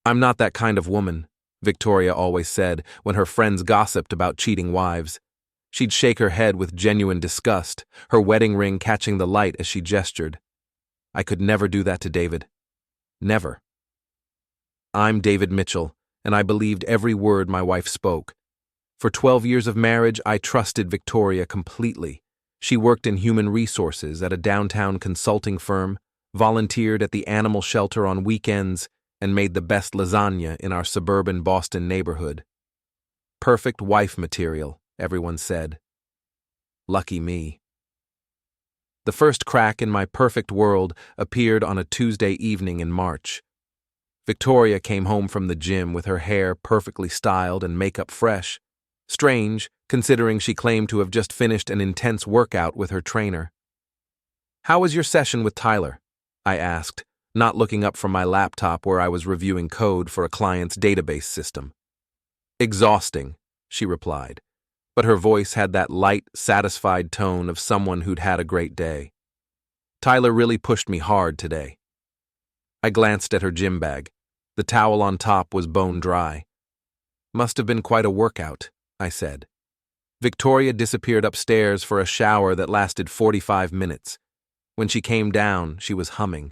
"I'm not that kind of woman," Victoria always said when her friends gossiped about cheating wives. She'd shake her head with genuine disgust, her wedding ring catching the light as she gestured. "I could never do that to David. Never." I'm David Mitchell, and I believed every word my wife spoke. For 12 years of marriage, I trusted Victoria completely. She worked in human resources at a downtown consulting firm, volunteered at the animal shelter on weekends, and made the best lasagna in our suburban Boston neighborhood. Perfect wife material, everyone said. Lucky me. The first crack in my perfect world appeared on a Tuesday evening in March. Victoria came home from the gym with her hair perfectly styled and makeup fresh. Strange, considering she claimed to have just finished an intense workout with her trainer. "How was your session with Tyler?" I asked, not looking up from my laptop where I was reviewing code for a client's database system. "Exhausting," she replied, but her voice had that light, satisfied tone of someone who'd had a great day. "Tyler really pushed me hard today." I glanced at her gym bag. The towel on top was bone dry. "Must have been quite a workout," I said. Victoria disappeared upstairs for a shower that lasted 45 minutes. When she came down, she was humming.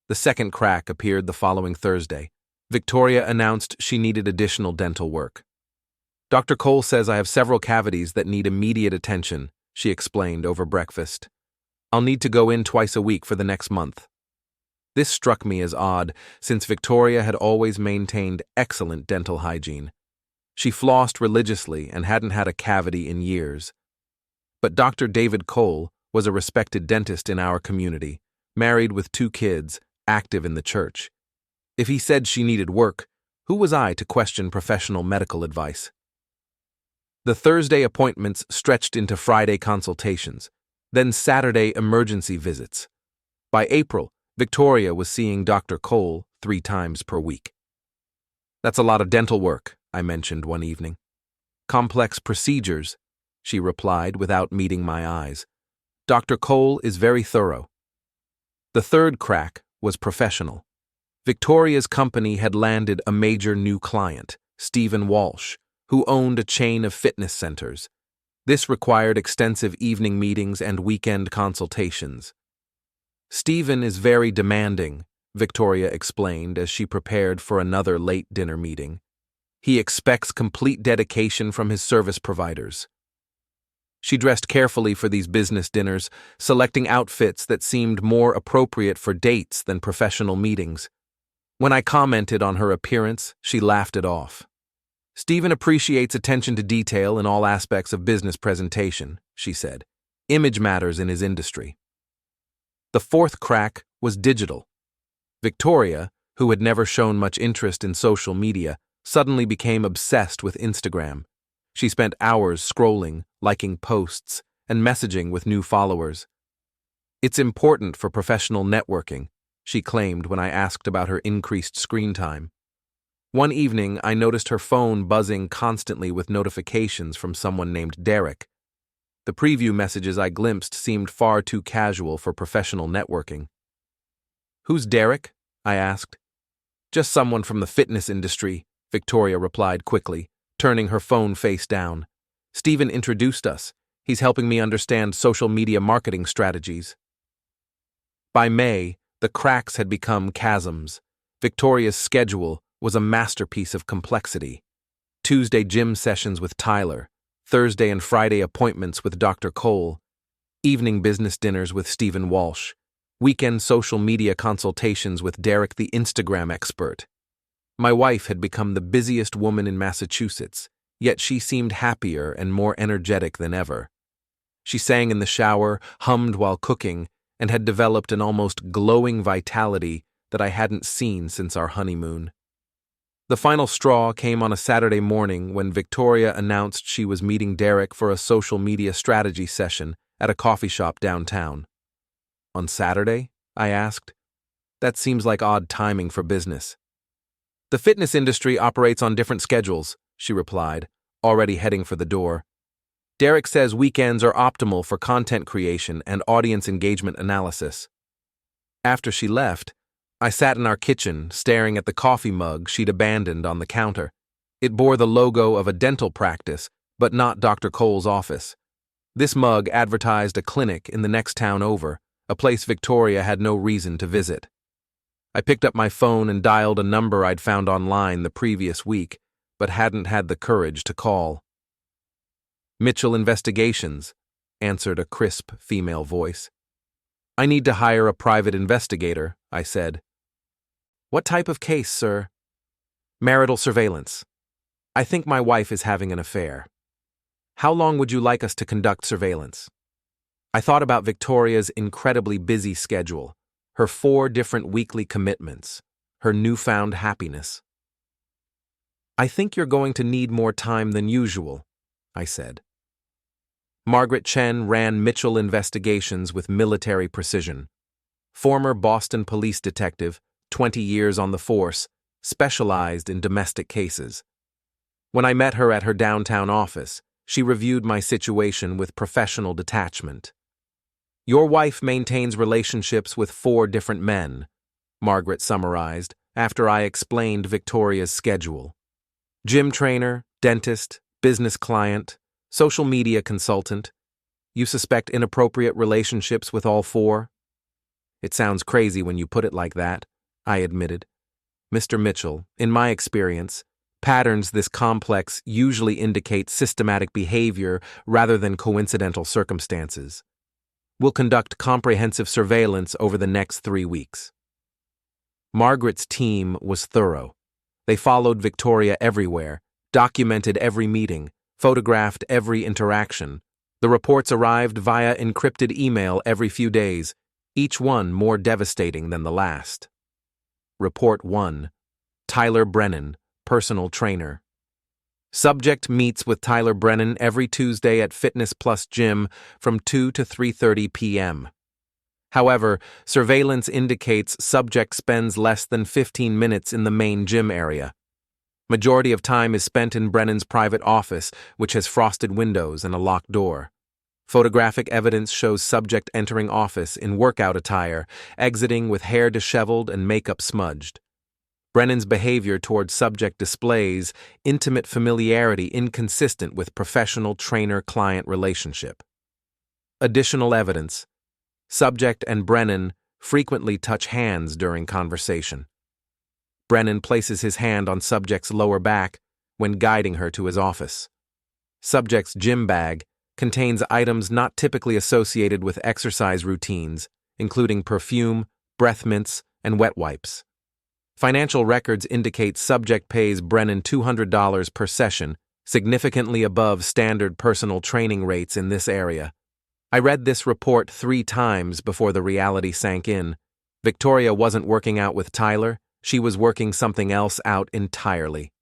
The second crack appeared the following Thursday. Victoria announced she needed additional dental work. "Dr. Cole says I have several cavities that need immediate attention," she explained over breakfast. "I'll need to go in twice a week for the next month." This struck me as odd, since Victoria had always maintained excellent dental hygiene. She flossed religiously and hadn't had a cavity in years. But Dr. David Cole was a respected dentist in our community, married with 2 kids, active in the church. If he said she needed work, who was I to question professional medical advice? The Thursday appointments stretched into Friday consultations, then Saturday emergency visits. By April, Victoria was seeing Dr. Cole 3 times per week. "That's a lot of dental work," I mentioned one evening. "Complex procedures," she replied without meeting my eyes. "Dr. Cole is very thorough." The third crack was professional. Victoria's company had landed a major new client, Stephen Walsh, who owned a chain of fitness centers. This required extensive evening meetings and weekend consultations. "Stephen is very demanding," Victoria explained as she prepared for another late dinner meeting. "He expects complete dedication from his service providers." She dressed carefully for these business dinners, selecting outfits that seemed more appropriate for dates than professional meetings. When I commented on her appearance, she laughed it off. "Stephen appreciates attention to detail in all aspects of business presentation," she said. "Image matters in his industry." The fourth crack was digital. Victoria, who had never shown much interest in social media, suddenly became obsessed with Instagram. She spent hours scrolling, liking posts, and messaging with new followers. "It's important for professional networking," she claimed when I asked about her increased screen time. One evening, I noticed her phone buzzing constantly with notifications from someone named Derek. The preview messages I glimpsed seemed far too casual for professional networking. "Who's Derek?" I asked. "Just someone from the fitness industry," Victoria replied quickly, turning her phone face down. "Stephen introduced us. He's helping me understand social media marketing strategies." By May, the cracks had become chasms. Victoria's schedule was a masterpiece of complexity. Tuesday gym sessions with Tyler, Thursday and Friday appointments with Dr. Cole, evening business dinners with Stephen Walsh, weekend social media consultations with Derek the Instagram expert. My wife had become the busiest woman in Massachusetts, yet she seemed happier and more energetic than ever. She sang in the shower, hummed while cooking, and had developed an almost glowing vitality that I hadn't seen since our honeymoon. The final straw came on a Saturday morning when Victoria announced she was meeting Derek for a social media strategy session at a coffee shop downtown. "On Saturday?" I asked. "That seems like odd timing for business." "The fitness industry operates on different schedules," she replied, already heading for the door. "Derek says weekends are optimal for content creation and audience engagement analysis." After she left, I sat in our kitchen, staring at the coffee mug she'd abandoned on the counter. It bore the logo of a dental practice, but not Dr. Cole's office. This mug advertised a clinic in the next town over, a place Victoria had no reason to visit. I picked up my phone and dialed a number I'd found online the previous week, but hadn't had the courage to call. "Mitchell Investigations," answered a crisp female voice. "I need to hire a private investigator," I said. "What type of case, sir?" "Marital surveillance. I think my wife is having an affair." "How long would you like us to conduct surveillance?" I thought about Victoria's incredibly busy schedule, her 4 different weekly commitments, her newfound happiness. "I think you're going to need more time than usual," I said. Margaret Chen ran Mitchell Investigations with military precision. Former Boston police detective, 20 years on the force, specialized in domestic cases. When I met her at her downtown office, she reviewed my situation with professional detachment. "Your wife maintains relationships with 4 different men," Margaret summarized after I explained Victoria's schedule. "Gym trainer, dentist, business client, social media consultant. You suspect inappropriate relationships with all 4? "It sounds crazy when you put it like that," I admitted. "Mr. Mitchell, in my experience, patterns this complex usually indicate systematic behavior rather than coincidental circumstances. We'll conduct comprehensive surveillance over the next 3 weeks." Margaret's team was thorough. They followed Victoria everywhere, documented every meeting, photographed every interaction. The reports arrived via encrypted email every few days, each one more devastating than the last. Report 1. Tyler Brennan, personal trainer. Subject meets with Tyler Brennan every Tuesday at Fitness Plus Gym from 2 to 3:30 p.m. However, surveillance indicates subject spends less than 15 minutes in the main gym area. Majority of time is spent in Brennan's private office, which has frosted windows and a locked door. Photographic evidence shows subject entering office in workout attire, exiting with hair disheveled and makeup smudged. Brennan's behavior toward subject displays intimate familiarity inconsistent with professional trainer-client relationship. Additional evidence: subject and Brennan frequently touch hands during conversation. Brennan places his hand on subject's lower back when guiding her to his office. Subject's gym bag contains items not typically associated with exercise routines, including perfume, breath mints, and wet wipes. Financial records indicate subject pays Brennan $200 per session, significantly above standard personal training rates in this area. I read this report 3 times before the reality sank in. Victoria wasn't working out with Tyler, she was working something else out entirely.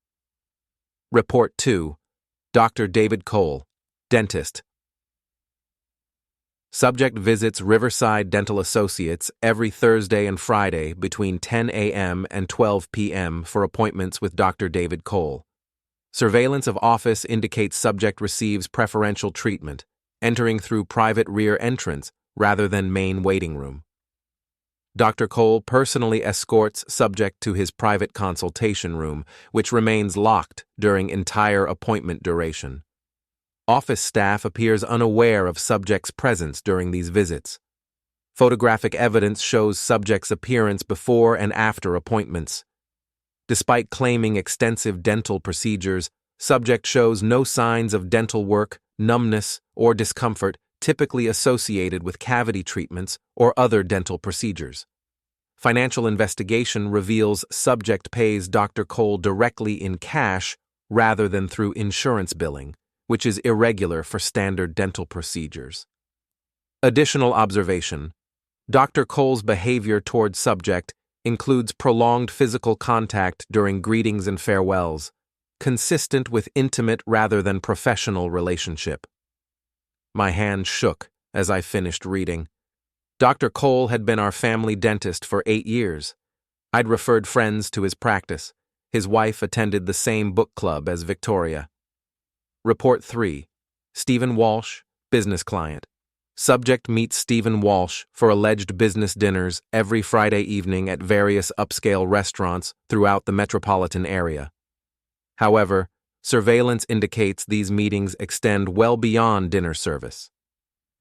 Report 2. Dr. David Cole, dentist. Subject visits Riverside Dental Associates every Thursday and Friday between 10 a.m. and 12 p.m. for appointments with Dr. David Cole. Surveillance of office indicates subject receives preferential treatment, entering through private rear entrance rather than main waiting room. Dr. Cole personally escorts subject to his private consultation room, which remains locked during entire appointment duration. Office staff appears unaware of subject's presence during these visits. Photographic evidence shows subject's appearance before and after appointments. Despite claiming extensive dental procedures, subject shows no signs of dental work, numbness, or discomfort typically associated with cavity treatments or other dental procedures. Financial investigation reveals subject pays Dr. Cole directly in cash rather than through insurance billing, which is irregular for standard dental procedures. Additional observation: Dr. Cole's behavior toward subject includes prolonged physical contact during greetings and farewells, consistent with intimate rather than professional relationship. My hand shook as I finished reading. Dr. Cole had been our family dentist for 8 years. I'd referred friends to his practice. His wife attended the same book club as Victoria. Report 3. Stephen Walsh, business client. Subject meets Stephen Walsh for alleged business dinners every Friday evening at various upscale restaurants throughout the metropolitan area. However, surveillance indicates these meetings extend well beyond dinner service.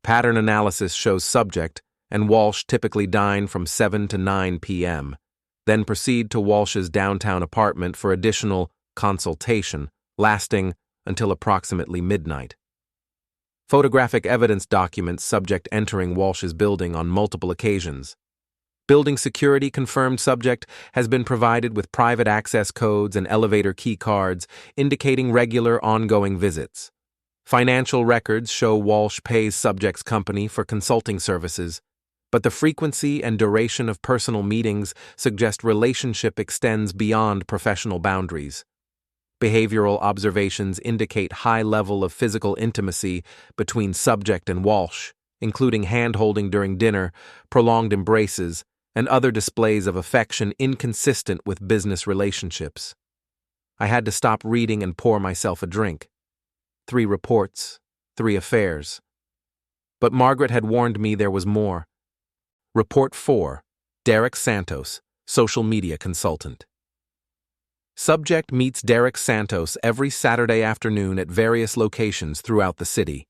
Pattern analysis shows Subject and Walsh typically dine from 7 to 9 p.m., then proceed to Walsh's downtown apartment for additional consultation, lasting until approximately midnight. Photographic evidence documents Subject entering Walsh's building on multiple occasions. Building security confirmed Subject has been provided with private access codes and elevator key cards indicating regular ongoing visits. Financial records show Walsh pays Subject's company for consulting services, but the frequency and duration of personal meetings suggest relationship extends beyond professional boundaries. Behavioral observations indicate high level of physical intimacy between Subject and Walsh, including hand-holding during dinner, prolonged embraces, and other displays of affection inconsistent with business relationships. I had to stop reading and pour myself a drink. 3 reports, 3 affairs. But Margaret had warned me there was more. Report 4, Derek Santos, social media consultant. Subject meets Derek Santos every Saturday afternoon at various locations throughout the city.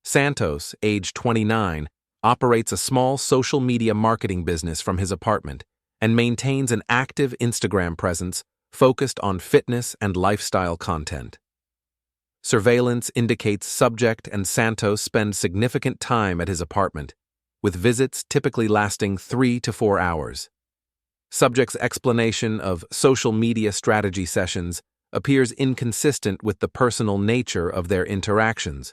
Santos, age 29, operates a small social media marketing business from his apartment and maintains an active Instagram presence focused on fitness and lifestyle content. Surveillance indicates Subject and Santos spend significant time at his apartment, with visits typically lasting 3 to 4 hours. Subject's explanation of social media strategy sessions appears inconsistent with the personal nature of their interactions.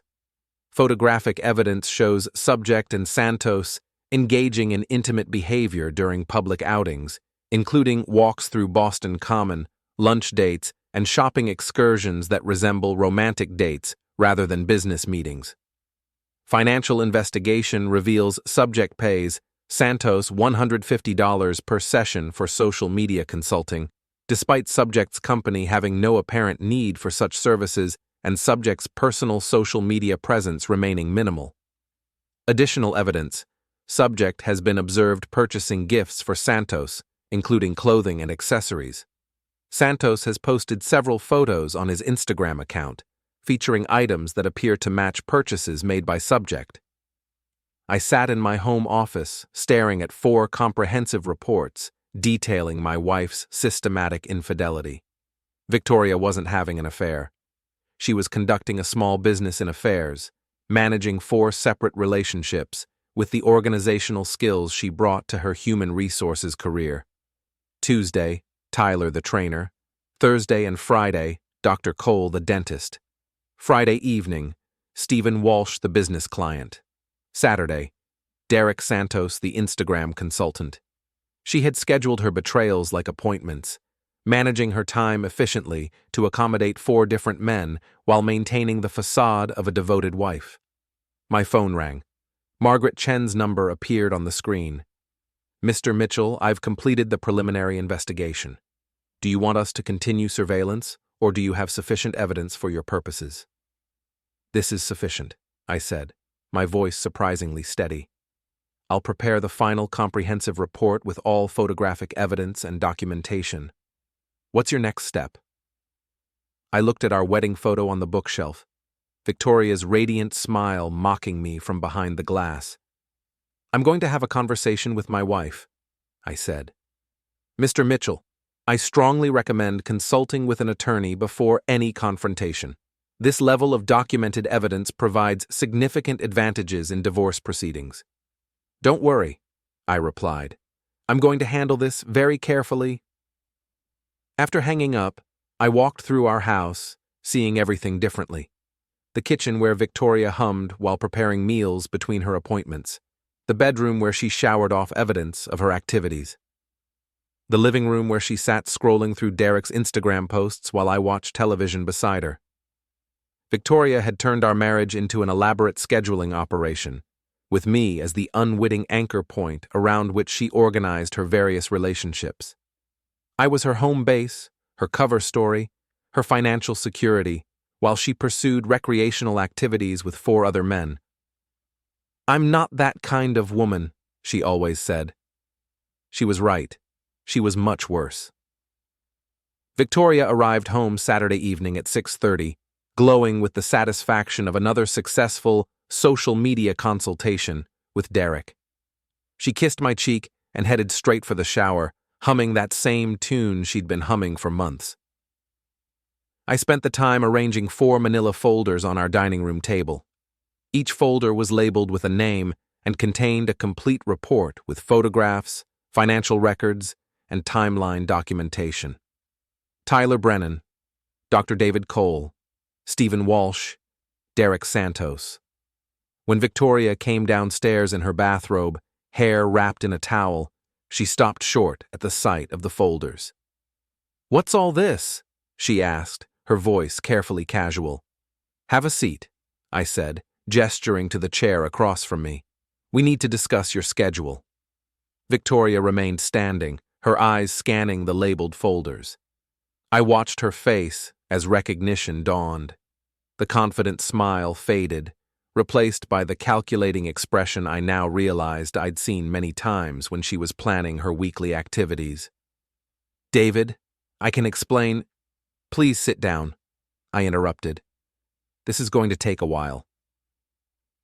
Photographic evidence shows Subject and Santos engaging in intimate behavior during public outings, including walks through Boston Common, lunch dates, and shopping excursions that resemble romantic dates rather than business meetings. Financial investigation reveals Subject pays Santos $150 per session for social media consulting, despite Subject's company having no apparent need for such services and Subject's personal social media presence remaining minimal. Additional evidence: Subject has been observed purchasing gifts for Santos, including clothing and accessories. Santos has posted several photos on his Instagram account, featuring items that appear to match purchases made by Subject. I sat in my home office, staring at 4 comprehensive reports detailing my wife's systematic infidelity. Victoria wasn't having an affair. She was conducting a small business in affairs, managing 4 separate relationships with the organizational skills she brought to her human resources career. Tuesday, Tyler the trainer. Thursday and Friday, Dr. Cole the dentist. Friday evening, Stephen Walsh the business client. Saturday, Derek Santos the Instagram consultant. She had scheduled her betrayals like appointments, managing her time efficiently to accommodate 4 different men while maintaining the facade of a devoted wife. My phone rang. Margaret Chen's number appeared on the screen. "Mr. Mitchell, I've completed the preliminary investigation. Do you want us to continue surveillance, or do you have sufficient evidence for your purposes?" "This is sufficient," I said, my voice surprisingly steady. "I'll prepare the final comprehensive report with all photographic evidence and documentation. What's your next step?" I looked at our wedding photo on the bookshelf, Victoria's radiant smile mocking me from behind the glass. "I'm going to have a conversation with my wife," I said. "Mr. Mitchell, I strongly recommend consulting with an attorney before any confrontation. This level of documented evidence provides significant advantages in divorce proceedings." "Don't worry," I replied. "I'm going to handle this very carefully." After hanging up, I walked through our house, seeing everything differently. The kitchen where Victoria hummed while preparing meals between her appointments. The bedroom where she showered off evidence of her activities. The living room where she sat scrolling through Derek's Instagram posts while I watched television beside her. Victoria had turned our marriage into an elaborate scheduling operation, with me as the unwitting anchor point around which she organized her various relationships. I was her home base, her cover story, her financial security, while she pursued recreational activities with 4 other men. "I'm not that kind of woman," she always said. She was right. She was much worse. Victoria arrived home Saturday evening at 6:30, glowing with the satisfaction of another successful social media consultation with Derek. She kissed my cheek and headed straight for the shower, humming that same tune she'd been humming for months. I spent the time arranging 4 manila folders on our dining room table. Each folder was labeled with a name and contained a complete report with photographs, financial records, and timeline documentation. Tyler Brennan, Dr. David Cole, Stephen Walsh, Derek Santos. When Victoria came downstairs in her bathrobe, hair wrapped in a towel, she stopped short at the sight of the folders. "What's all this?" she asked, her voice carefully casual. "Have a seat," I said, gesturing to the chair across from me. "We need to discuss your schedule." Victoria remained standing, her eyes scanning the labeled folders. I watched her face as recognition dawned. The confident smile faded, replaced by the calculating expression I now realized I'd seen many times when she was planning her weekly activities. "David, I can explain—" "Please sit down," I interrupted. "This is going to take a while."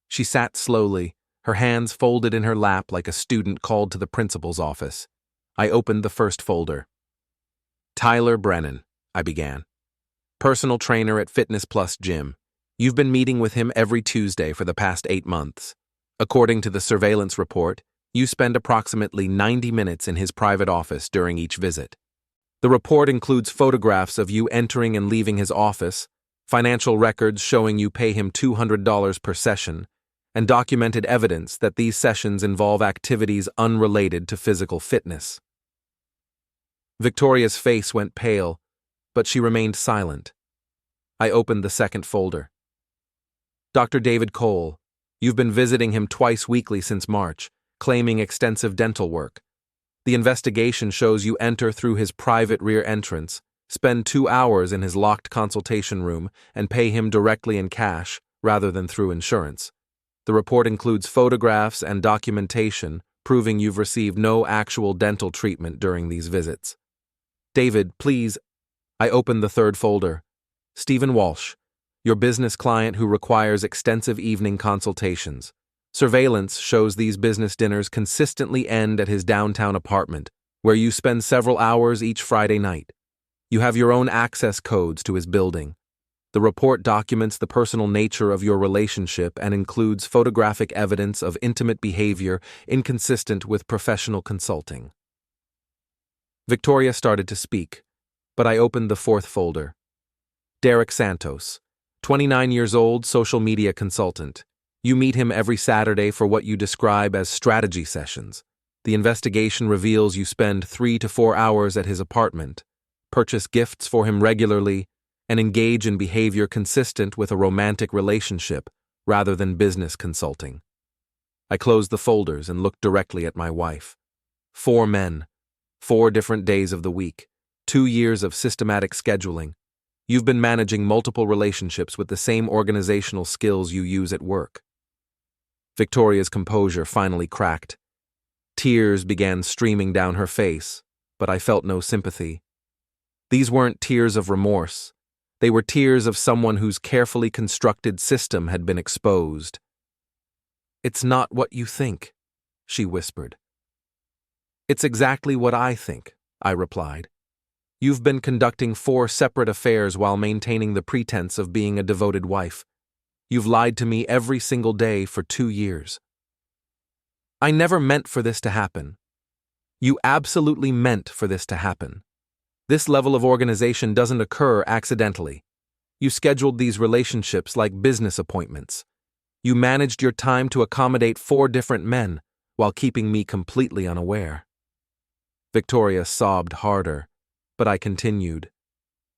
She sat slowly, her hands folded in her lap like a student called to the principal's office. I opened the first folder. "Tyler Brennan," I began. "Personal trainer at Fitness Plus Gym. You've been meeting with him every Tuesday for the past 8 months. According to the surveillance report, you spend approximately 90 minutes in his private office during each visit. The report includes photographs of you entering and leaving his office, financial records showing you pay him $200 per session, and documented evidence that these sessions involve activities unrelated to physical fitness." Victoria's face went pale, but she remained silent. I opened the second folder. "Dr. David Cole, you've been visiting him twice weekly since March, claiming extensive dental work. The investigation shows you enter through his private rear entrance, spend 2 hours in his locked consultation room, and pay him directly in cash rather than through insurance. The report includes photographs and documentation proving you've received no actual dental treatment during these visits. David, please—" I opened the third folder. "Stephen Walsh, your business client who requires extensive evening consultations. Surveillance shows these business dinners consistently end at his downtown apartment, where you spend several hours each Friday night. You have your own access codes to his building. The report documents the personal nature of your relationship and includes photographic evidence of intimate behavior inconsistent with professional consulting." Victoria started to speak, but I opened the fourth folder. "Derek Santos, 29 years old, social media consultant. You meet him every Saturday for what you describe as strategy sessions. The investigation reveals you spend 3 to 4 hours at his apartment, purchase gifts for him regularly, and engage in behavior consistent with a romantic relationship rather than business consulting." I closed the folders and looked directly at my wife. 4 men, 4 different days of the week, 2 years of systematic scheduling. You've been managing multiple relationships with the same organizational skills you use at work. Victoria's composure finally cracked. Tears began streaming down her face, but I felt no sympathy. These weren't tears of remorse. They were tears of someone whose carefully constructed system had been exposed. "It's not what you think," she whispered. "It's exactly what I think," I replied. "You've been conducting 4 separate affairs while maintaining the pretense of being a devoted wife. You've lied to me every single day for 2 years. I never meant for this to happen. You absolutely meant for this to happen. This level of organization doesn't occur accidentally. You scheduled these relationships like business appointments. You managed your time to accommodate 4 different men while keeping me completely unaware." Victoria sobbed harder, but I continued.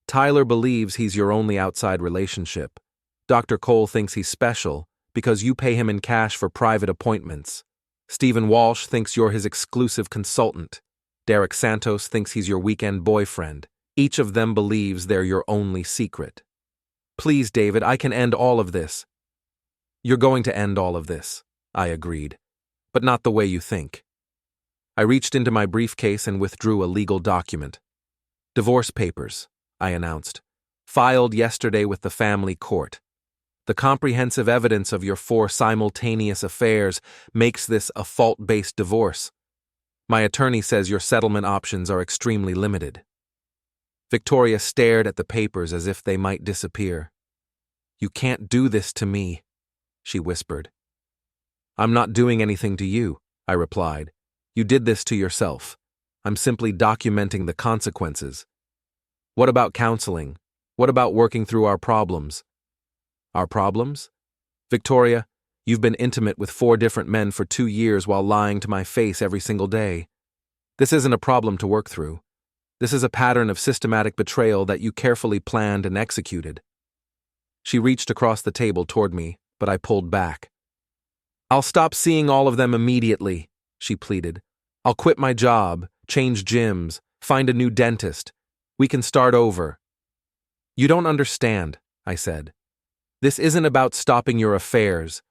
"Tyler believes he's your only outside relationship. Dr. Cole thinks he's special because you pay him in cash for private appointments. Stephen Walsh thinks you're his exclusive consultant. Derek Santos thinks he's your weekend boyfriend. Each of them believes they're your only secret. Please, David, I can end all of this." "You're going to end all of this," I agreed. But not the way you think. I reached into my briefcase and withdrew a legal document. Divorce papers, I announced. Filed yesterday with the family court. The comprehensive evidence of your 4 simultaneous affairs makes this a fault-based divorce. My attorney says your settlement options are extremely limited. Victoria stared at the papers as if they might disappear. You can't do this to me, she whispered. I'm not doing anything to you, I replied. You did this to yourself. I'm simply documenting the consequences. What about counseling? What about working through our problems? Our problems? Victoria, you've been intimate with 4 different men for 2 years while lying to my face every single day. This isn't a problem to work through. This is a pattern of systematic betrayal that you carefully planned and executed. She reached across the table toward me, but I pulled back. I'll stop seeing all of them immediately, she pleaded. I'll quit my job, change gyms, find a new dentist. We can start over. You don't understand, I said. This isn't about stopping your affairs.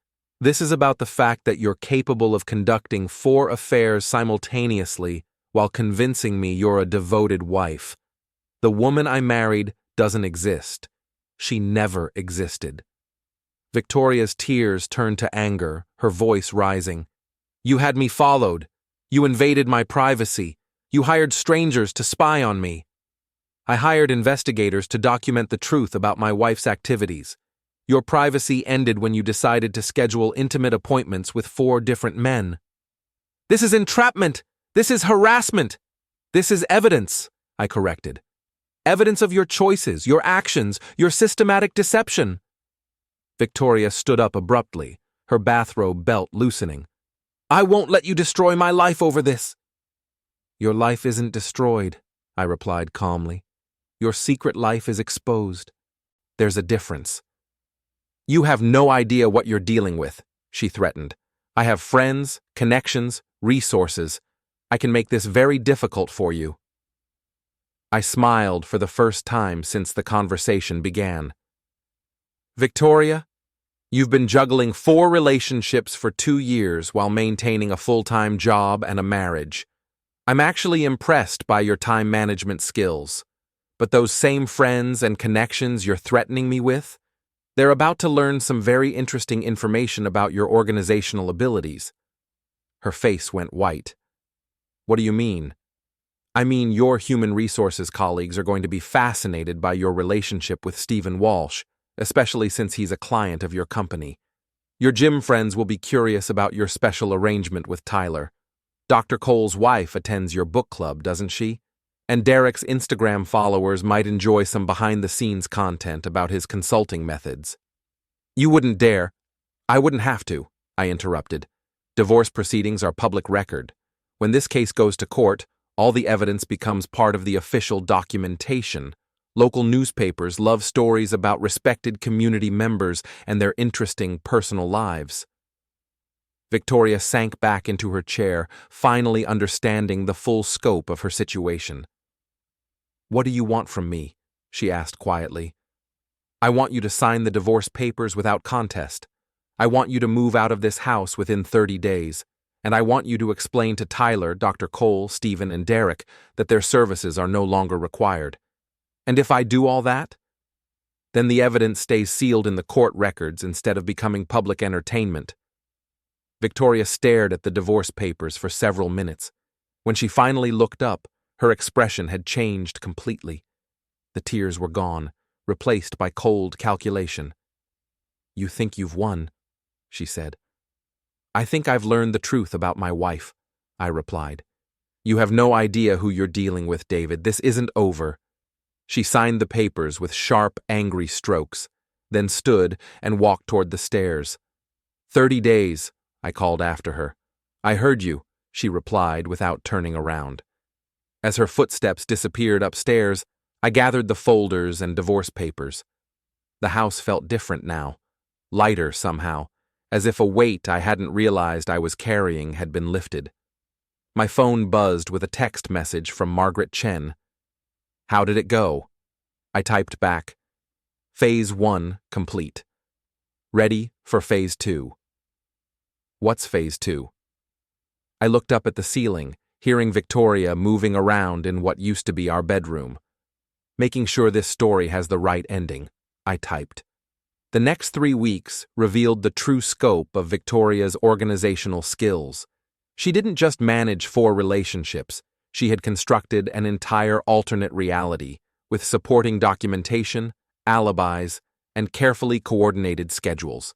This is about the fact that you're capable of conducting 4 affairs simultaneously while convincing me you're a devoted wife. The woman I married doesn't exist. She never existed. Victoria's tears turned to anger, her voice rising. You had me followed. You invaded my privacy. You hired strangers to spy on me. I hired investigators to document the truth about my wife's activities. Your privacy ended when you decided to schedule intimate appointments with 4 different men. This is entrapment! This is harassment! This is evidence, I corrected. Evidence of your choices, your actions, your systematic deception. Victoria stood up abruptly, her bathrobe belt loosening. I won't let you destroy my life over this. Your life isn't destroyed, I replied calmly. Your secret life is exposed. There's a difference. You have no idea what you're dealing with, she threatened. I have friends, connections, resources. I can make this very difficult for you. I smiled for the first time since the conversation began. Victoria, you've been juggling 4 relationships for 2 years while maintaining a full-time job and a marriage. I'm actually impressed by your time management skills. But those same friends and connections you're threatening me with, they're about to learn some very interesting information about your organizational abilities. Her face went white. What do you mean? I mean, your human resources colleagues are going to be fascinated by your relationship with Stephen Walsh, especially since he's a client of your company. Your gym friends will be curious about your special arrangement with Tyler. Dr. Cole's wife attends your book club, doesn't she? And Derek's Instagram followers might enjoy some behind-the-scenes content about his consulting methods. You wouldn't dare. I wouldn't have to, I interrupted. Divorce proceedings are public record. When this case goes to court, all the evidence becomes part of the official documentation. Local newspapers love stories about respected community members and their interesting personal lives. Victoria sank back into her chair, finally understanding the full scope of her situation. What do you want from me? She asked quietly. I want you to sign the divorce papers without contest. I want you to move out of this house within 30 days. And I want you to explain to Tyler, Dr. Cole, Stephen, and Derek that their services are no longer required. And if I do all that, then the evidence stays sealed in the court records instead of becoming public entertainment. Victoria stared at the divorce papers for several minutes. When she finally looked up, her expression had changed completely. The tears were gone, replaced by cold calculation. You think you've won, she said. I think I've learned the truth about my wife, I replied. You have no idea who you're dealing with, David. This isn't over. She signed the papers with sharp, angry strokes, then stood and walked toward the stairs. 30 days, I called after her. I heard you, she replied without turning around. As her footsteps disappeared upstairs, I gathered the folders and divorce papers. The house felt different now, lighter somehow, as if a weight I hadn't realized I was carrying had been lifted. My phone buzzed with a text message from Margaret Chen. How did it go? I typed back. Phase 1 complete. Ready for Phase 2. What's phase 2? I looked up at the ceiling, hearing Victoria moving around in what used to be our bedroom. Making sure this story has the right ending, I typed. The next 3 weeks revealed the true scope of Victoria's organizational skills. She didn't just manage 4 relationships, she had constructed an entire alternate reality, with supporting documentation, alibis, and carefully coordinated schedules.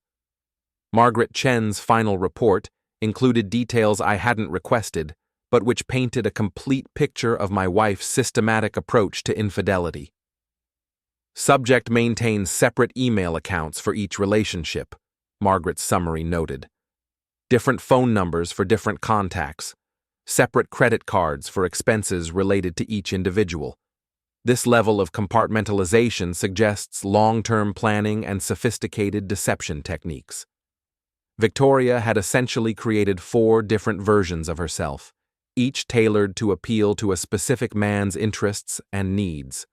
Margaret Chen's final report included details I hadn't requested, but which painted a complete picture of my wife's systematic approach to infidelity. Subject maintains separate email accounts for each relationship, Margaret's summary noted. Different phone numbers for different contacts. Separate credit cards for expenses related to each individual. This level of compartmentalization suggests long-term planning and sophisticated deception techniques. Victoria had essentially created 4 different versions of herself, each tailored to appeal to a specific man's interests and needs.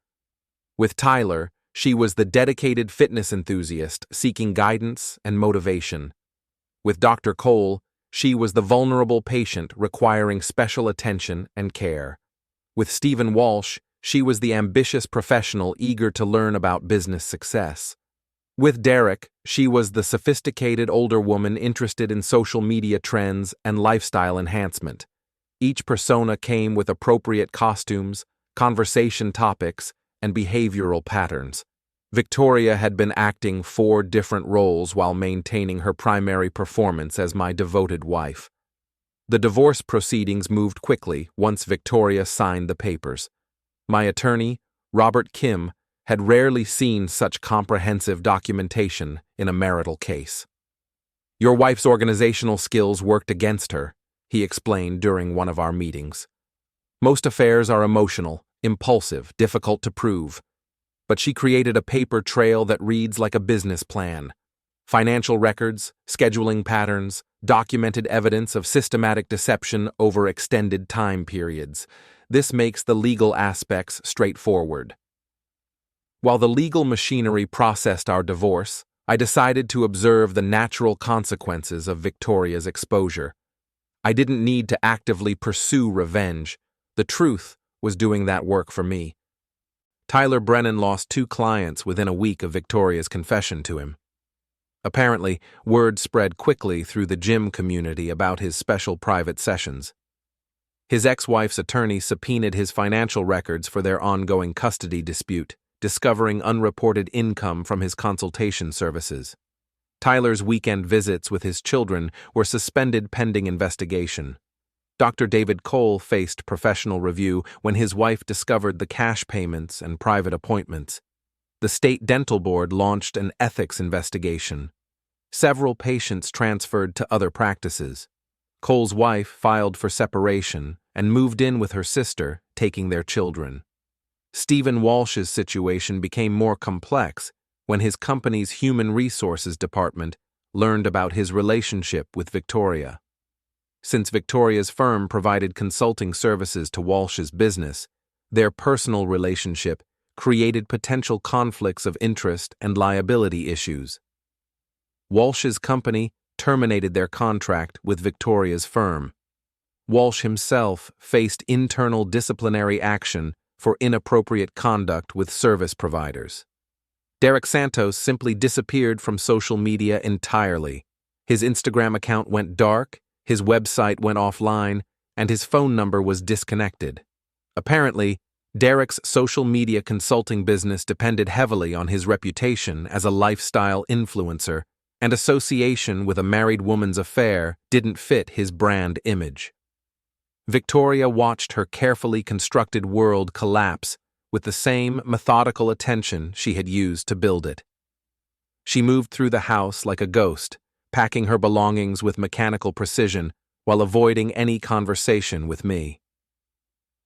With Tyler, she was the dedicated fitness enthusiast seeking guidance and motivation. With Dr. Cole, she was the vulnerable patient requiring special attention and care. With Stephen Walsh, she was the ambitious professional eager to learn about business success. With Derek, she was the sophisticated older woman interested in social media trends and lifestyle enhancement. Each persona came with appropriate costumes, conversation topics, and behavioral patterns. Victoria had been acting 4 different roles while maintaining her primary performance as my devoted wife. The divorce proceedings moved quickly once Victoria signed the papers. My attorney, Robert Kim, had rarely seen such comprehensive documentation in a marital case. Your wife's organizational skills worked against her, he explained during one of our meetings. Most affairs are emotional, impulsive, difficult to prove. But she created a paper trail that reads like a business plan. Financial records, scheduling patterns, documented evidence of systematic deception over extended time periods. This makes the legal aspects straightforward. While the legal machinery processed our divorce, I decided to observe the natural consequences of Victoria's exposure. I didn't need to actively pursue revenge. The truth was doing that work for me. Tyler Brennan lost 2 clients within a week of Victoria's confession to him. Apparently, word spread quickly through the gym community about his special private sessions. His ex-wife's attorney subpoenaed his financial records for their ongoing custody dispute, discovering unreported income from his consultation services. Tyler's weekend visits with his children were suspended pending investigation. Dr. David Cole faced professional review when his wife discovered the cash payments and private appointments. The state dental board launched an ethics investigation. Several patients transferred to other practices. Cole's wife filed for separation and moved in with her sister, taking their children. Stephen Walsh's situation became more complex when his company's human resources department learned about his relationship with Victoria. Since Victoria's firm provided consulting services to Walsh's business, their personal relationship created potential conflicts of interest and liability issues. Walsh's company terminated their contract with Victoria's firm. Walsh himself faced internal disciplinary action for inappropriate conduct with service providers. Derek Santos simply disappeared from social media entirely. His Instagram account went dark, his website went offline, and his phone number was disconnected. Apparently, Derek's social media consulting business depended heavily on his reputation as a lifestyle influencer, and association with a married woman's affair didn't fit his brand image. Victoria watched her carefully constructed world collapse with the same methodical attention she had used to build it. She moved through the house like a ghost, packing her belongings with mechanical precision while avoiding any conversation with me.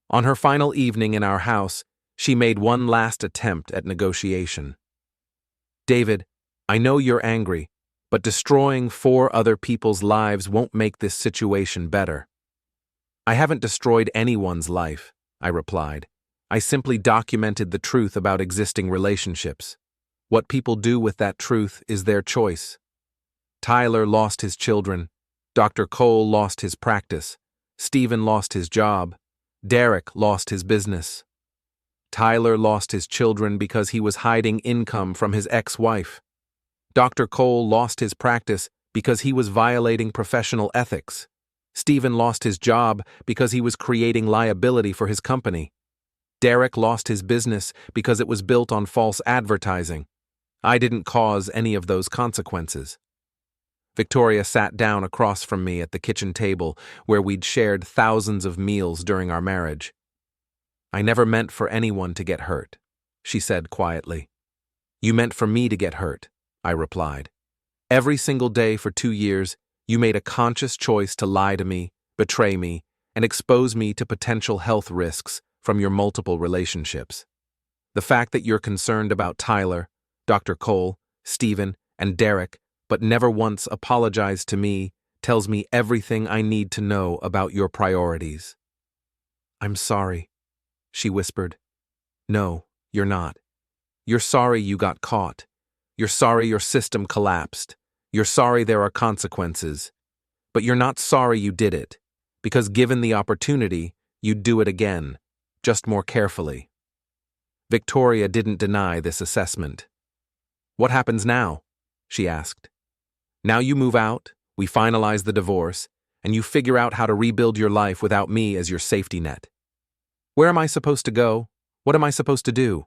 On her final evening in our house, she made one last attempt at negotiation. "David, I know you're angry, but destroying 4 other people's lives won't make this situation better." "I haven't destroyed anyone's life," I replied. "I simply documented the truth about existing relationships. What people do with that truth is their choice. Tyler lost his children. Dr. Cole lost his practice. Stephen lost his job. Derek lost his business. Tyler lost his children because he was hiding income from his ex-wife. Dr. Cole lost his practice because he was violating professional ethics. Stephen lost his job because he was creating liability for his company. Derek lost his business because it was built on false advertising. I didn't cause any of those consequences. Victoria sat down across from me at the kitchen table where we'd shared thousands of meals during our marriage. "I never meant for anyone to get hurt," she said quietly. "You meant for me to get hurt," I replied. "Every single day for 2 years, you made a conscious choice to lie to me, betray me, and expose me to potential health risks from your multiple relationships. The fact that you're concerned about Tyler, Dr. Cole, Stephen, and Derek, but never once apologized to me, tells me everything I need to know about your priorities." "I'm sorry," she whispered. "No, you're not. You're sorry you got caught. You're sorry your system collapsed. You're sorry there are consequences. But you're not sorry you did it, because given the opportunity, you'd do it again, just more carefully." Victoria didn't deny this assessment. "What happens now?" she asked. "Now you move out, we finalize the divorce, and you figure out how to rebuild your life without me as your safety net. Where am I supposed to go? What am I supposed to do?"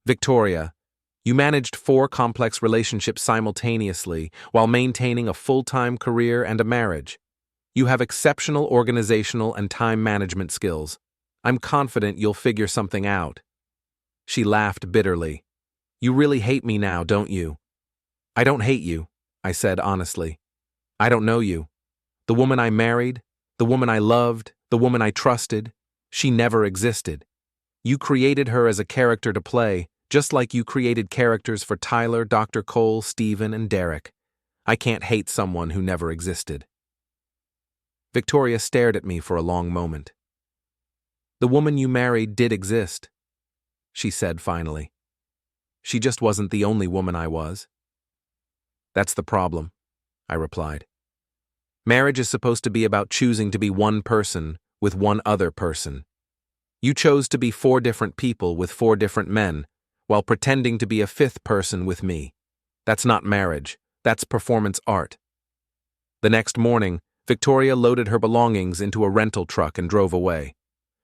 "Victoria, you managed 4 complex relationships simultaneously while maintaining a full-time career and a marriage. You have exceptional organizational and time management skills. I'm confident you'll figure something out." She laughed bitterly. "You really hate me now, don't you?" "I don't hate you," I said honestly. "I don't know you. The woman I married, the woman I loved, the woman I trusted, she never existed. You created her as a character to play, just like you created characters for Tyler, Dr. Cole, Stephen, and Derek. I can't hate someone who never existed." Victoria stared at me for a long moment. "The woman you married did exist," she said finally. "She just wasn't the only woman I was." "That's the problem," I replied. "Marriage is supposed to be about choosing to be one person with one other person. You chose to be 4 different people with 4 different men, while pretending to be a 5th person with me. That's not marriage, that's performance art." The next morning, Victoria loaded her belongings into a rental truck and drove away.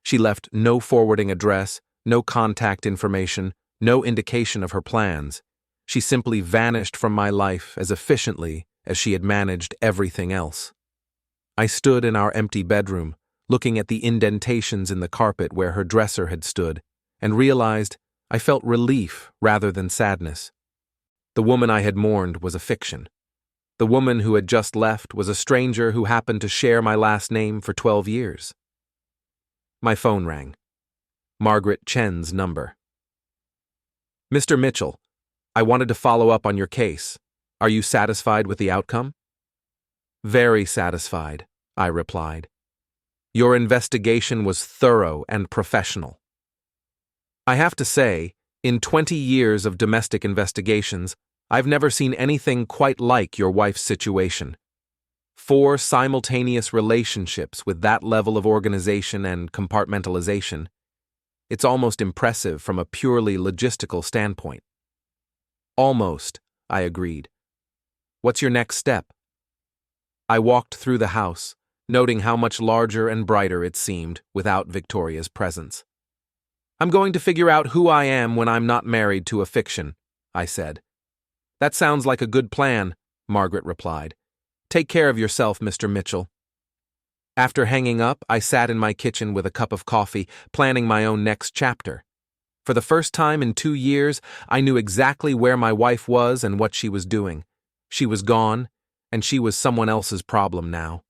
She left no forwarding address, no contact information, no indication of her plans. She simply vanished from my life as efficiently as she had managed everything else. I stood in our empty bedroom, looking at the indentations in the carpet where her dresser had stood, and realized I felt relief rather than sadness. The woman I had mourned was a fiction. The woman who had just left was a stranger who happened to share my last name for 12 years. My phone rang. Margaret Chen's number. "Mr. Mitchell, I wanted to follow up on your case. Are you satisfied with the outcome?" "Very satisfied," I replied. "Your investigation was thorough and professional. I have to say, in 20 years of domestic investigations, I've never seen anything quite like your wife's situation. 4 simultaneous relationships with that level of organization and compartmentalization. It's almost impressive from a purely logistical standpoint." "Almost," I agreed. "What's your next step?" I walked through the house, noting how much larger and brighter it seemed without Victoria's presence. "I'm going to figure out who I am when I'm not married to a fiction," I said. "That sounds like a good plan," Margaret replied. "Take care of yourself, Mr. Mitchell." After hanging up, I sat in my kitchen with a cup of coffee, planning my own next chapter. For the first time in 2 years, I knew exactly where my wife was and what she was doing. She was gone, and she was someone else's problem now.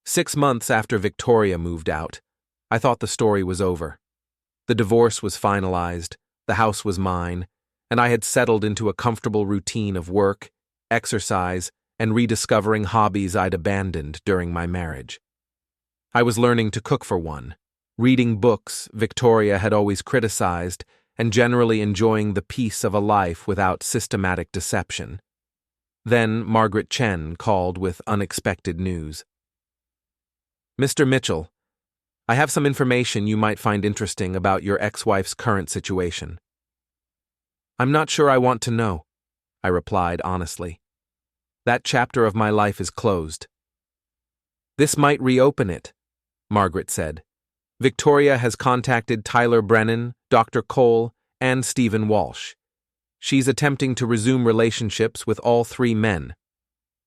6 months after Victoria moved out, I thought the story was over. The divorce was finalized, the house was mine, and I had settled into a comfortable routine of work, exercise, and rediscovering hobbies I'd abandoned during my marriage. I was learning to cook for one, reading books Victoria had always criticized, and generally enjoying the peace of a life without systematic deception. Then Margaret Chen called with unexpected news. "Mr. Mitchell, I have some information you might find interesting about your ex-wife's current situation." "I'm not sure I want to know," I replied honestly. "That chapter of my life is closed." "This might reopen it," Margaret said. "Victoria has contacted Tyler Brennan, Dr. Cole, and Stephen Walsh. She's attempting to resume relationships with all three men."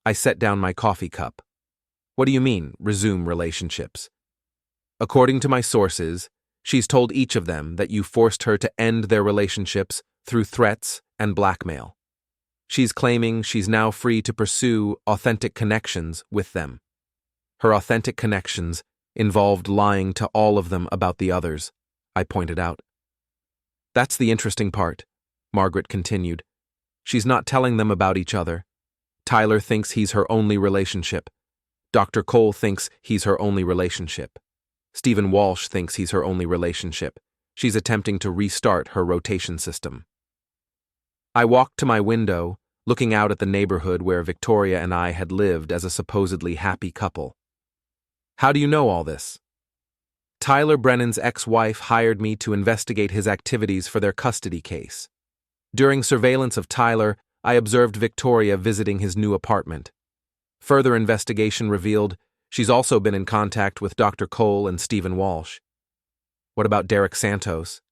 I set down my coffee cup. "What do you mean, resume relationships?" "According to my sources, she's told each of them that you forced her to end their relationships through threats and blackmail. She's claiming she's now free to pursue authentic connections with them. Her authentic connections involved lying to all of them about the others," I pointed out. "That's the interesting part," Margaret continued. "She's not telling them about each other. Tyler thinks he's her only relationship. Dr. Cole thinks he's her only relationship. Stephen Walsh thinks he's her only relationship. She's attempting to restart her rotation system." I walked to my window, looking out at the neighborhood where Victoria and I had lived as a supposedly happy couple. "How do you know all this?" "Tyler Brennan's ex-wife hired me to investigate his activities for their custody case. During surveillance of Tyler, I observed Victoria visiting his new apartment. Further investigation revealed she's also been in contact with Dr. Cole and Stephen Walsh." "What about Derek Santos?"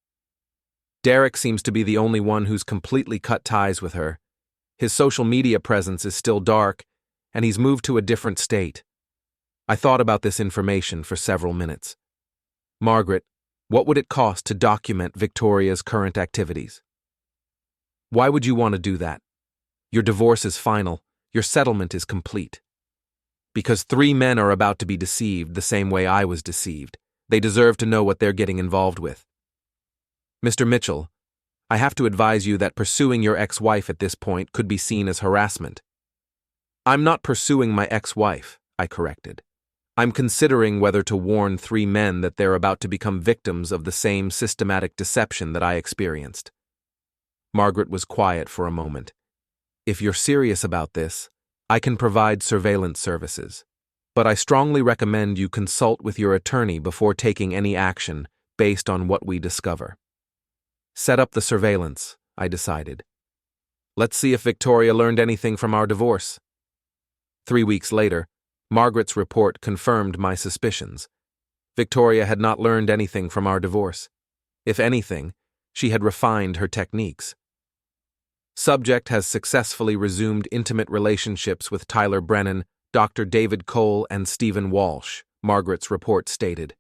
"Derek seems to be the only one who's completely cut ties with her. His social media presence is still dark, and he's moved to a different state." I thought about this information for several minutes. "Margaret, what would it cost to document Victoria's current activities?" "Why would you want to do that? Your divorce is final. Your settlement is complete." "Because three men are about to be deceived the same way I was deceived. They deserve to know what they're getting involved with." "Mr. Mitchell, I have to advise you that pursuing your ex-wife at this point could be seen as harassment." "I'm not pursuing my ex-wife," I corrected. "I'm considering whether to warn three men that they're about to become victims of the same systematic deception that I experienced." Margaret was quiet for a moment. "If you're serious about this, I can provide surveillance services, but I strongly recommend you consult with your attorney before taking any action based on what we discover." "Set up the surveillance," I decided. "Let's see if Victoria learned anything from our divorce." 3 weeks later, Margaret's report confirmed my suspicions. Victoria had not learned anything from our divorce. If anything, she had refined her techniques. "Subject has successfully resumed intimate relationships with Tyler Brennan, Dr. David Cole, and Stephen Walsh," Margaret's report stated.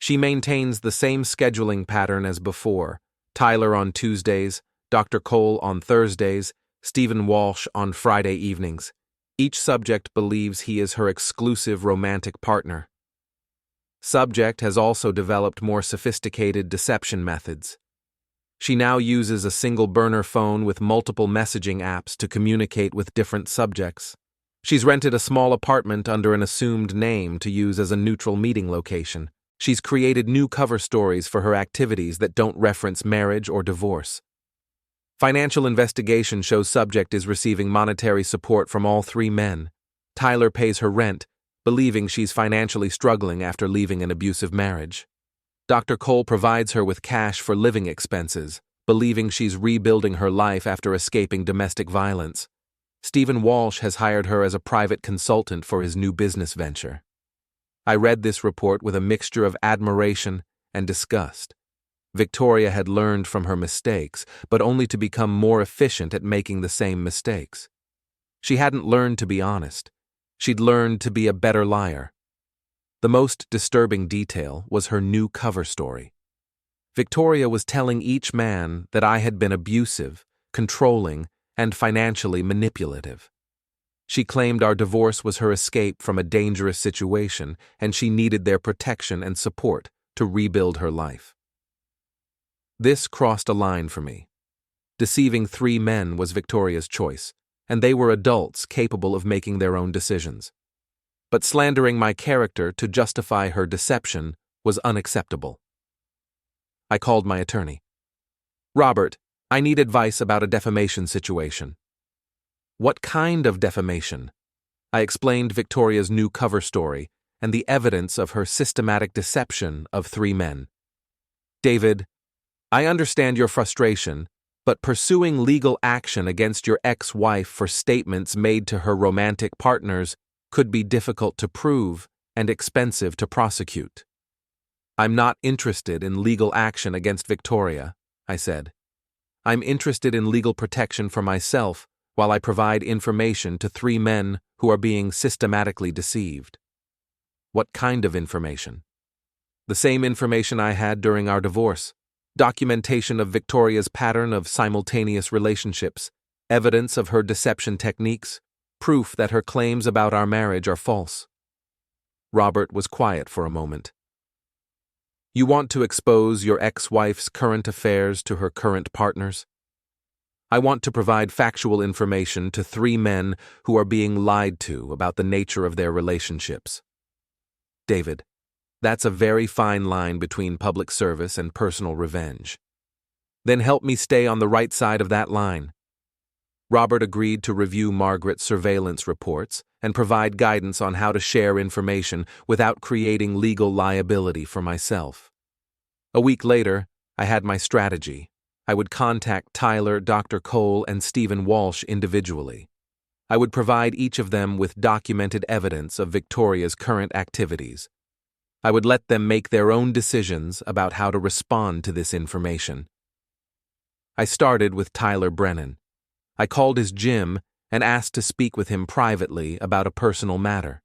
"She maintains the same scheduling pattern as before: Tyler on Tuesdays, Dr. Cole on Thursdays, Stephen Walsh on Friday evenings. Each subject believes he is her exclusive romantic partner. Subject has also developed more sophisticated deception methods. She now uses a single burner phone with multiple messaging apps to communicate with different subjects. She's rented a small apartment under an assumed name to use as a neutral meeting location. She's created new cover stories for her activities that don't reference marriage or divorce. Financial investigation shows subject is receiving monetary support from all three men. Tyler pays her rent, believing she's financially struggling after leaving an abusive marriage. Dr. Cole provides her with cash for living expenses, believing she's rebuilding her life after escaping domestic violence. Stephen Walsh has hired her as a private consultant for his new business venture." I read this report with a mixture of admiration and disgust. Victoria had learned from her mistakes, but only to become more efficient at making the same mistakes. She hadn't learned to be honest. She'd learned to be a better liar. The most disturbing detail was her new cover story. Victoria was telling each man that I had been abusive, controlling, and financially manipulative. She claimed our divorce was her escape from a dangerous situation, and she needed their protection and support to rebuild her life. This crossed a line for me. Deceiving three men was Victoria's choice, and they were adults capable of making their own decisions. But slandering my character to justify her deception was unacceptable. I called my attorney. "Robert, I need advice about a defamation situation." What kind of defamation? I explained Victoria's new cover story and the evidence of her systematic deception of 3 men. David, I understand your frustration, but pursuing legal action against your ex-wife for statements made to her romantic partners could be difficult to prove and expensive to prosecute. I'm not interested in legal action against Victoria, I said. I'm interested in legal protection for myself while I provide information to 3 men who are being systematically deceived. What kind of information? The same information I had during our divorce. Documentation of Victoria's pattern of simultaneous relationships, evidence of her deception techniques, proof that her claims about our marriage are false. Robert was quiet for a moment. You want to expose your ex-wife's current affairs to her current partners? I want to provide factual information to 3 men who are being lied to about the nature of their relationships. David, that's a very fine line between public service and personal revenge. Then help me stay on the right side of that line. Robert agreed to review Margaret's surveillance reports and provide guidance on how to share information without creating legal liability for myself. A week later, I had my strategy. I would contact Tyler, Dr. Cole, and Stephen Walsh individually. I would provide each of them with documented evidence of Victoria's current activities. I would let them make their own decisions about how to respond to this information. I started with Tyler Brennan. I called his gym and asked to speak with him privately about a personal matter.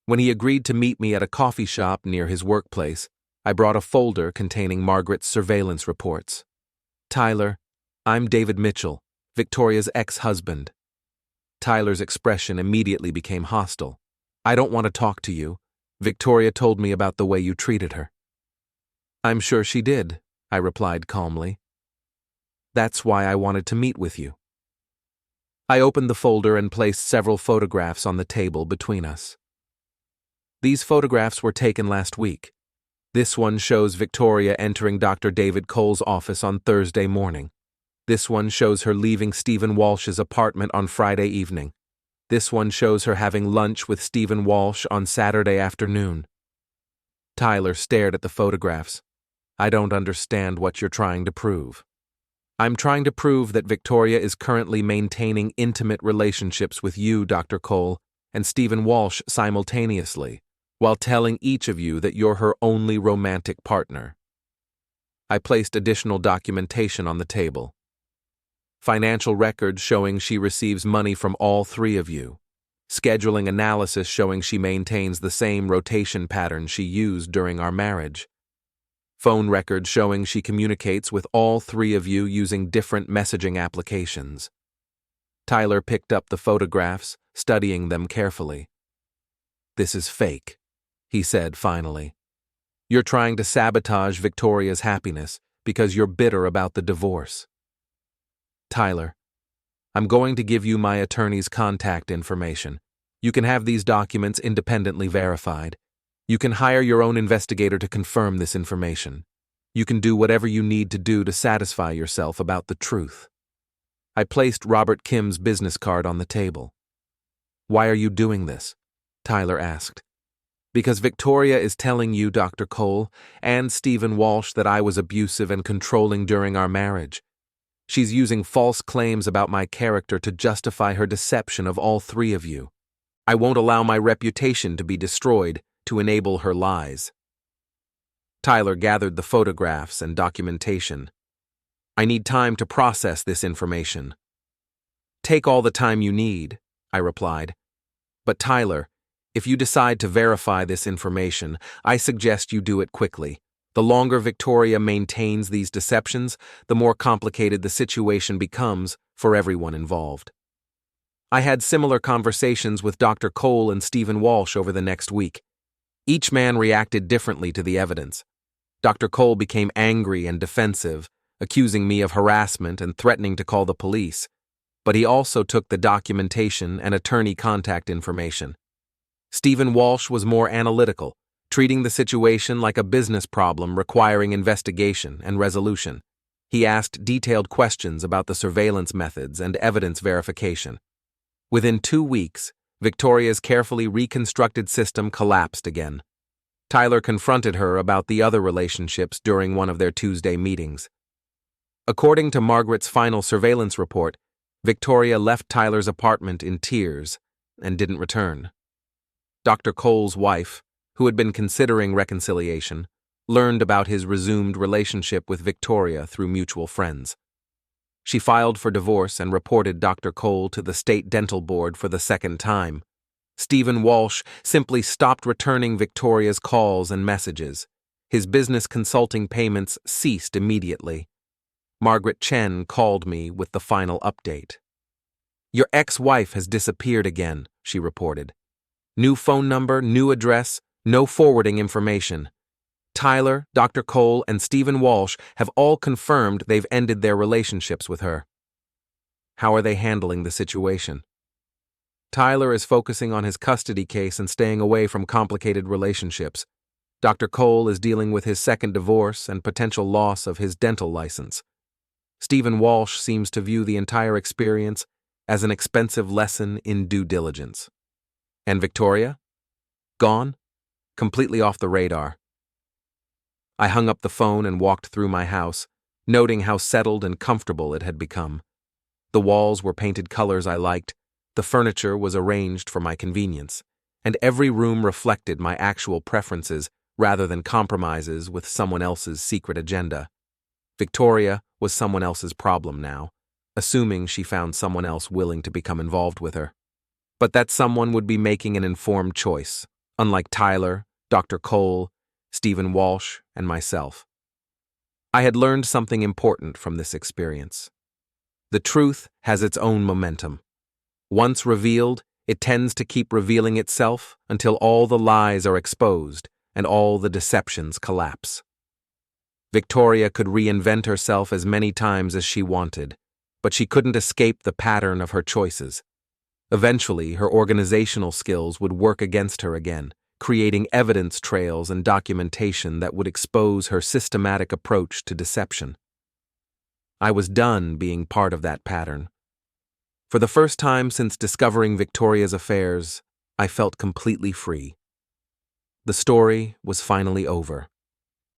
When he agreed to meet me at a coffee shop near his workplace, I brought a folder containing Margaret's surveillance reports. Tyler, I'm David Mitchell, Victoria's ex-husband. Tyler's expression immediately became hostile. I don't want to talk to you. Victoria told me about the way you treated her. I'm sure she did, I replied calmly. That's why I wanted to meet with you. I opened the folder and placed several photographs on the table between us. These photographs were taken last week. This one shows Victoria entering Dr. David Cole's office on Thursday morning. This one shows her leaving Stephen Walsh's apartment on Friday evening. This one shows her having lunch with Stephen Walsh on Saturday afternoon. Tyler stared at the photographs. I don't understand what you're trying to prove. I'm trying to prove that Victoria is currently maintaining intimate relationships with you, Dr. Cole, and Stephen Walsh simultaneously, while telling each of you that you're her only romantic partner. I placed additional documentation on the table. Financial records showing she receives money from all 3 of you. Scheduling analysis showing she maintains the same rotation pattern she used during our marriage. Phone records showing she communicates with all 3 of you using different messaging applications. Tyler picked up the photographs, studying them carefully. This is fake, he said finally. You're trying to sabotage Victoria's happiness because you're bitter about the divorce. Tyler, I'm going to give you my attorney's contact information. You can have these documents independently verified. You can hire your own investigator to confirm this information. You can do whatever you need to do to satisfy yourself about the truth. I placed Robert Kim's business card on the table. Why are you doing this? Tyler asked. Because Victoria is telling you, Dr. Cole, and Stephen Walsh that I was abusive and controlling during our marriage. She's using false claims about my character to justify her deception of all 3 of you. I won't allow my reputation to be destroyed to enable her lies. Tyler gathered the photographs and documentation. I need time to process this information. Take all the time you need, I replied. But Tyler, if you decide to verify this information, I suggest you do it quickly. The longer Victoria maintains these deceptions, the more complicated the situation becomes for everyone involved. I had similar conversations with Dr. Cole and Stephen Walsh over the next week. Each man reacted differently to the evidence. Dr. Cole became angry and defensive, accusing me of harassment and threatening to call the police. But he also took the documentation and attorney contact information. Stephen Walsh was more analytical, treating the situation like a business problem requiring investigation and resolution. He asked detailed questions about the surveillance methods and evidence verification. Within 2 weeks, Victoria's carefully reconstructed system collapsed again. Tyler confronted her about the other relationships during one of their Tuesday meetings. According to Margaret's final surveillance report, Victoria left Tyler's apartment in tears and didn't return. Dr. Cole's wife, who had been considering reconciliation, learned about his resumed relationship with Victoria through mutual friends. She filed for divorce and reported Dr. Cole to the State Dental Board for the second time. Stephen Walsh simply stopped returning Victoria's calls and messages. His business consulting payments ceased immediately. Margaret Chen called me with the final update. "Your ex-wife has disappeared again," she reported. "New phone number, new address, no forwarding information. Tyler, Dr. Cole, and Stephen Walsh have all confirmed they've ended their relationships with her." "How are they handling the situation?" "Tyler is focusing on his custody case and staying away from complicated relationships. Dr. Cole is dealing with his second divorce and potential loss of his dental license. Stephen Walsh seems to view the entire experience as an expensive lesson in due diligence." "And Victoria? Gone? Completely off the radar." I hung up the phone and walked through my house, noting how settled and comfortable it had become. The walls were painted colors I liked, the furniture was arranged for my convenience, and every room reflected my actual preferences rather than compromises with someone else's secret agenda. Victoria was someone else's problem now, assuming she found someone else willing to become involved with her. But that someone would be making an informed choice, unlike Tyler, Dr. Cole, Stephen Walsh, and myself. I had learned something important from this experience. The truth has its own momentum. Once revealed, it tends to keep revealing itself until all the lies are exposed and all the deceptions collapse. Victoria could reinvent herself as many times as she wanted, but she couldn't escape the pattern of her choices. Eventually, her organizational skills would work against her again, creating evidence trails and documentation that would expose her systematic approach to deception. I was done being part of that pattern. For the first time since discovering Victoria's affairs, I felt completely free. The story was finally over.